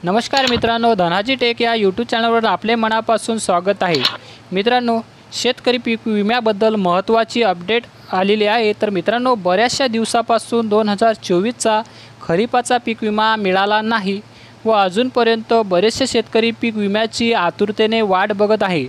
नमस्कार मित्रांनो, धनाजी टेक या यूट्यूब चॅनलवर आपले मनापासून स्वागत आहे। मित्रांनो, शेतकरी पीक विम्याबद्दल महत्त्वाची अपडेट आलेली आहे। तर मित्रांनो, बऱ्याचशा दिवसापासून 2024चा खरीपाचा पीक विमा मिळाला नाही व अजूनपर्यंत बरेचसे शेतकरी पीक विम्याची आतुरतेने वाट बघत आहे।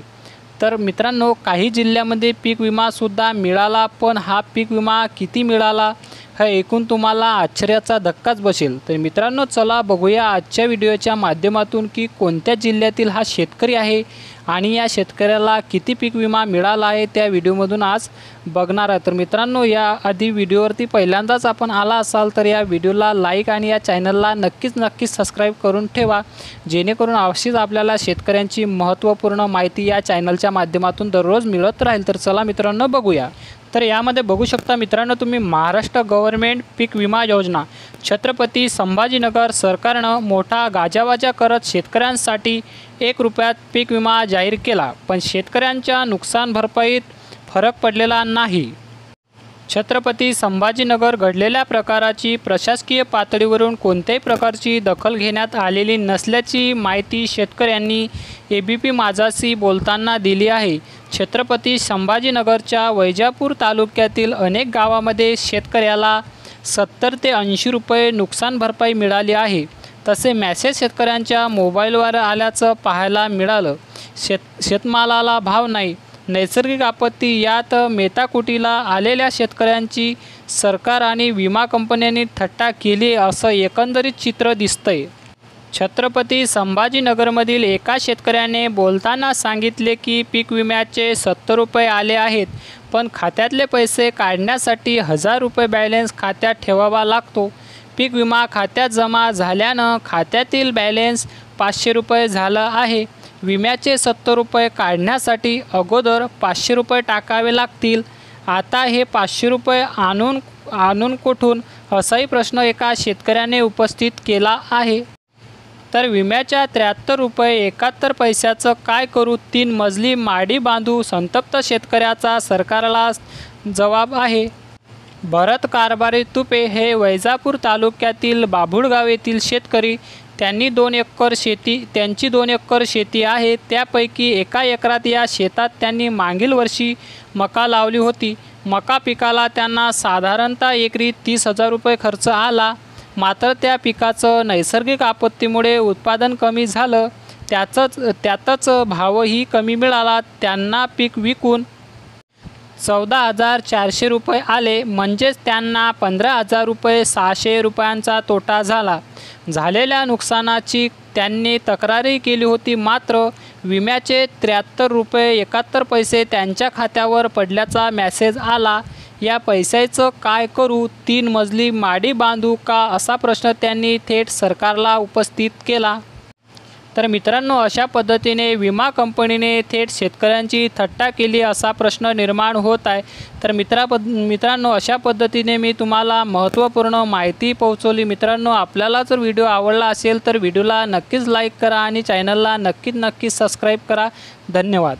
तर मित्रांनो, काही जिल्ह्यामध्ये पीक विमा सुद्धा मिळाला, पण हा पीक विमा किती मिळाला हे ऐकून तुम्हाला आश्चर्याचा धक्काच बसेल। तर मित्रांनो, चला बघूया आजच्या व्हिडिओच्या माध्यमातून की कोणत्या जिल्ह्यातील हा शेतकरी आहे आणि या शेतकऱ्याला किती पीक विमा मिळाला आहे, त्या व्हिडिओमधून आज बघणार आहे। तर मित्रांनो, या आधी व्हिडिओवरती पहिल्यांदाच आपण आला असाल तर या व्हिडिओला लाईक आणि या चॅनलला नक्कीच सबस्क्राईब करून ठेवा, जेणेकरून अशीच आपल्याला शेतकऱ्यांची महत्त्वपूर्ण माहिती या चॅनलच्या माध्यमातून दररोज मिळत राहील। तर चला मित्रांनो, बघूया। तर यामध्ये बघू शकता मित्रांनो तुम्ही, महाराष्ट्र गव्हर्नमेंट पीक विमा योजना, छत्रपती संभाजीनगर सरकारनं मोठा गाजावाजा करत शेतकऱ्यांसाठी 1 रुपयात पीक विमा जाहीर केला, पण शेतकऱ्यांच्या नुकसान भरपाईत फरक पडलेला नाही। छत्रपती संभाजीनगर घडलेल्या प्रकाराची प्रशासकीय पातळीवरून कोणत्याही प्रकारची दखल घेण्यात आलेली नसल्याची माहिती शेतकऱ्यांनी एबीपी माझाशी बोलताना दिली आहे। छत्रपती संभाजीनगरच्या वैजापूर तालुक्यातील अनेक गावांमध्ये शेतकऱ्याला 70 ते 80 रुपये नुकसान भरपाई मिळाली आहे। तसे मेसेज शेतकऱ्यांच्या मोबाईलवर आल्याचं पाहायला मिळालं। शेतमालाला भाव नाही, नैसर्गिक आपत्ती यात मेटाकुटीला आलेल्या शेतकऱ्यांची सरकार आणि विमा कंपन्यांनी थट्टा केली असं एकंदरीत चित्र दिसतंय। छत्रपती संभाजीनगरमधील एका शेतकऱ्याने बोलताना सांगितले की पीक विम्याचे 70 रुपये आले आहेत, पण खात्यातले पैसे काढण्यासाठी 1000 रुपये बॅलन्स खात्यात ठेवावा लागतो। पीक विमा खात्यात जमा झाल्यानं खात्यातील बॅलन्स 500 रुपये झालं आहे। विम्याचे 70 रुपये काढण्यासाठी अगोदर 500 रुपये टाकावे लागतील। आता हे 500 रुपये आणून कुठून, असाही प्रश्न एका शेतकऱ्याने उपस्थित केला आहे। तर विम्याच्या 73 रुपये 71 पैशाचं काय करू, 3 मजली माडी बांधू, संतप्त शेतकऱ्याचा सरकारला जवाब आहे। भरत कारभारी तुपे हे वैजापूर तालुक्यातील बाभुळगाव येथील शेतकरी। त्यांची 2 एकर शेती आहे। त्यापैकी 1 एकरात या शेतात त्यांनी मागील वर्षी मका लावली होती। मका पिकाला त्यांना साधारणतः एकरी 30,000 रुपये खर्च आला। मात्र त्या पिकाचं नैसर्गिक आपत्तीमुळे उत्पादन कमी झालं, त्यातच भावही कमी मिळाला। त्यांना पीक विकून 14,400 रुपये आले, म्हणजेच त्यांना 15,000 रुपये 600 रुपयांचा तोटा झाला। झालेल्या नुकसानाची त्यांनी तक्रारही केली होती, मात्र विम्याचे 73 रुपये 71 पैसे त्यांच्या खात्यावर पडल्याचा मेसेज आला। या पैशाचं काय करू, 3 मजली माडी बांधू का, असा प्रश्न त्यांनी थेट सरकारला उपस्थित केला। तर मित्रांनो, अशा पद्धतीने विमा कंपनीने थेट शेतकऱ्यांची थट्टा केली असा प्रश्न निर्माण होत आहे। तर मित्रांनो, अशा पद्धतीने मी तुम्हाला महत्त्वपूर्ण माहिती पोहोचवली। मित्रांनो, आपल्याला जर व्हिडिओ आवडला असेल तर व्हिडिओला नक्कीच लाईक करा आणि चॅनलला नक्कीच सबस्क्राईब करा। धन्यवाद।